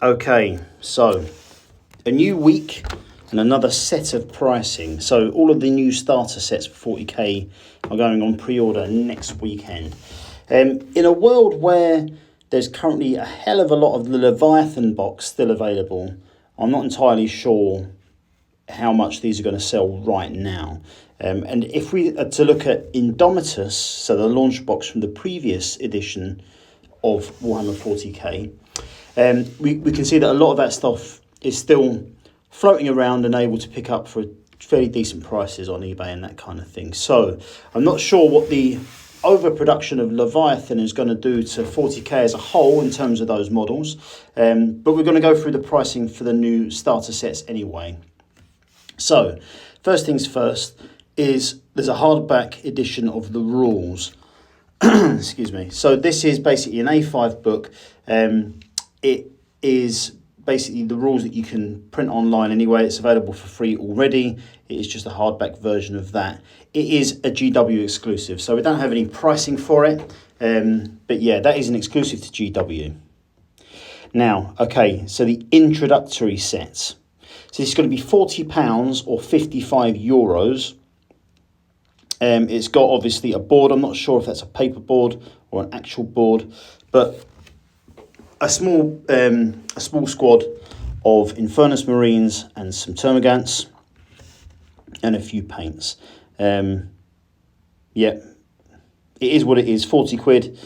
Okay, so a new week and another set of pricing. So all of the new starter sets for 40k are going on pre-order next weekend. In a world where there's currently a hell of a lot of the Leviathan box still available, I'm not entirely sure how much these are going to sell right now. And if we are to look at Indomitus, so the launch box from the previous edition of Warhammer 40k, we can see that a lot of that stuff is still floating around and able to pick up for fairly decent prices on eBay and that kind of thing. So I'm not sure what the overproduction of Leviathan is going to do to 40k as a whole in terms of those models, but we're going to go through the pricing for the new starter sets anyway. So first things first is there's a hardback edition of the rules. Excuse me. So this is basically an A5 book. It is basically the rules that you can print online anyway. It's available for free already. It is just a hardback version of that. It is a GW exclusive, so we don't have any pricing for it. But yeah, that is an exclusive to GW. Now, okay, so the introductory set. So this is going to be £40 or €55. It's got obviously a board. I'm not sure if that's a paper board or an actual board, but a small squad of Infernus Marines and some Termagants and a few paints. Yeah, it is what it is. 40 quid.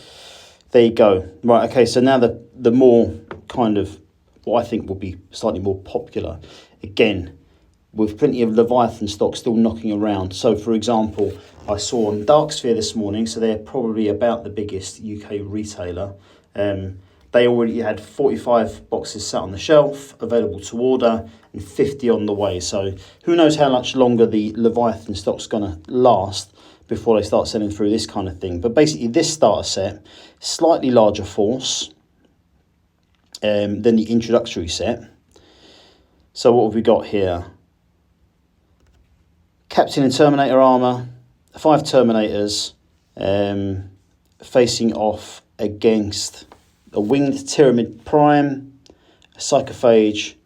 There you go. Right. Okay. So now the more kind of what I think will be slightly more popular. Again, with plenty of Leviathan stock still knocking around. So, for example, I saw on Darksphere this morning, so they're probably about the biggest UK retailer. They already had 45 boxes sat on the shelf, available to order, and 50 on the way. So who knows how much longer the Leviathan stock's going to last before they start selling through this kind of thing. But basically this starter set, slightly larger force than the introductory set. So what have we got here? Captain and Terminator armour, 5 Terminators facing off against a winged Tyramid Prime, a Psychophage,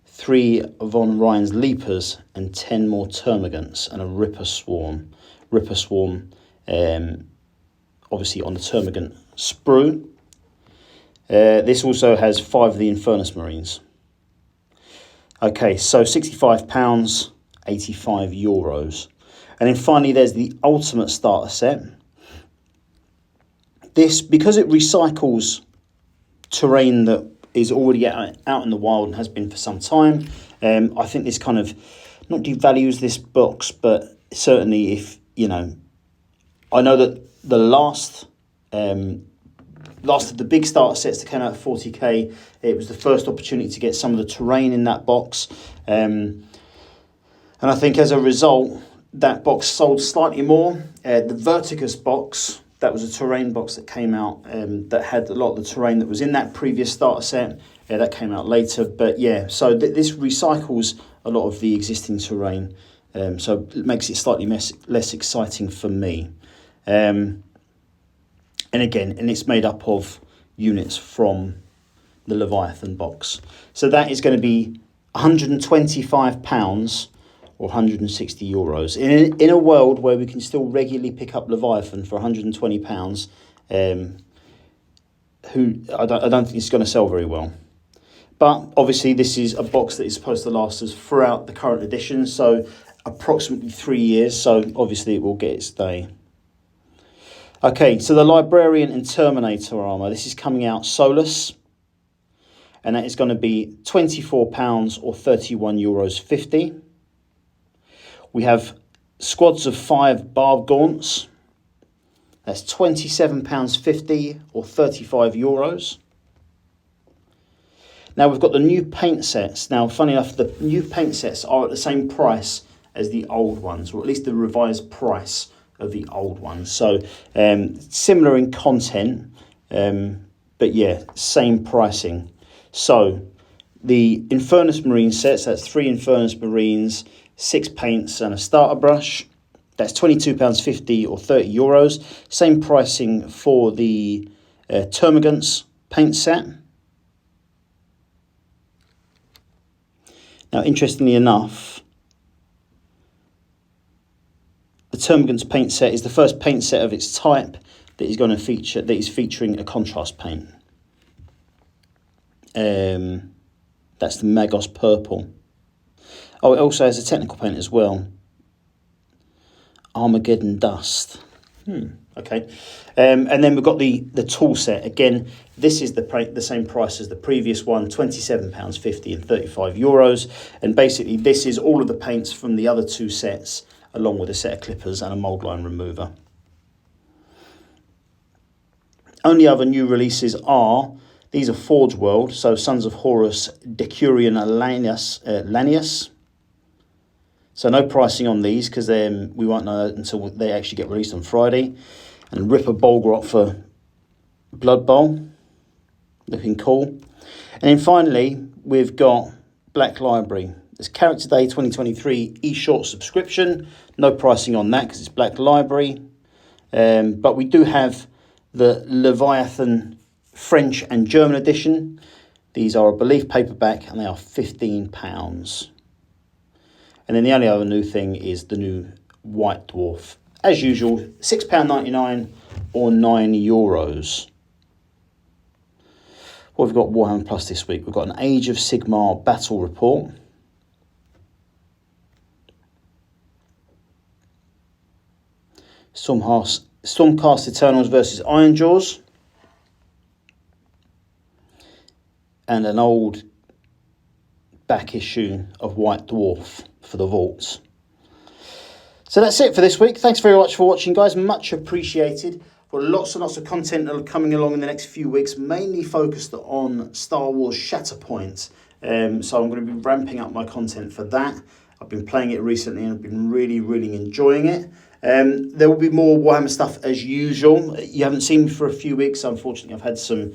3 Von Ryan's Leapers, and 10 more Termagants, and a Ripper Swarm. Ripper Swarm, obviously on the Termagant sprue. This also has 5 of the Infernus Marines. Okay, so £65, €85. And then finally there's the Ultimate Starter Set. This, because it recycles terrain that is already out in the wild and has been for some time, I think this kind of not devalues this box, but certainly if, you know, I know that the last of the big starter sets that came out of 40k, it was the first opportunity to get some of the terrain in that box, and I think as a result that box sold slightly more. The Verticus box, that was a terrain box that came out that had a lot of the terrain that was in that previous starter set. That came out later. But yeah, so this recycles a lot of the existing terrain. So it makes it slightly less exciting for me. And it's made up of units from the Leviathan box. So that is going to be £125 or €160. In a world where we can still regularly pick up Leviathan for £120, I don't think it's going to sell very well. But obviously this is a box that is supposed to last us throughout the current edition, so approximately 3 years, so obviously it will get its day. Okay, so the Librarian and Terminator armour, this is coming out Solus, and that is going to be £24 or €31.50. We have squads of 5 Barb Gaunts. That's £27.50 or €35. Now we've got the new paint sets. Now, funny enough, the new paint sets are at the same price as the old ones, or at least the revised price of the old ones. So similar in content, but yeah, same pricing. So the Infernus Marine sets, that's 3 Infernus Marines, 6 paints and a starter brush. That's £22.50 or €30. Same pricing for the Termagants paint set. Now, interestingly enough, the Termagant's paint set is the first paint set of its type that is going to feature, that is featuring a contrast paint. That's the Magos Purple. Oh, it also has a technical paint as well. Armageddon Dust. Okay. And then we've got the tool set. Again, this is the same price as the previous one, £27.50 and €35. And basically this is all of the paints from the other two sets, along with a set of clippers and a mould line remover. Only other new releases are, these are Forge World, so Sons of Horus, Decurion Lanius. So no pricing on these because we won't know until they actually get released on Friday. And Ripper Bolgrot for Blood Bowl, looking cool. And then finally, we've got Black Library. It's Character Day 2023 eShort subscription. No pricing on that because it's Black Library. But we do have the Leviathan French and German edition. These are, I believe, paperback and they are £15. And then the only other new thing is the new White Dwarf. As usual, £6.99 or €9. What have we got Warhammer Plus this week? We've got an Age of Sigmar battle report. Stormcast Eternals versus Ironjaws. And an old back issue of White Dwarf for the vaults. So that's it for this week. Thanks very much for watching, guys. Much appreciated. Got lots and lots of content coming along in the next few weeks, mainly focused on Star Wars Shatterpoint. So I'm going to be ramping up my content for that. I've been playing it recently and I've been really, really enjoying it. There will be more Warhammer stuff as usual. You haven't seen me for a few weeks. Unfortunately, I've had some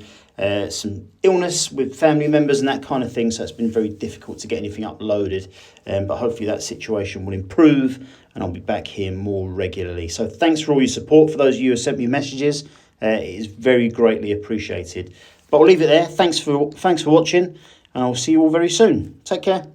illness with family members and that kind of thing, so it's been very difficult to get anything uploaded. But hopefully that situation will improve and I'll be back here more regularly. So thanks for all your support. For those of you who sent me messages, it is very greatly appreciated. But I'll leave it there. Thanks for watching, and I'll see you all very soon. Take care.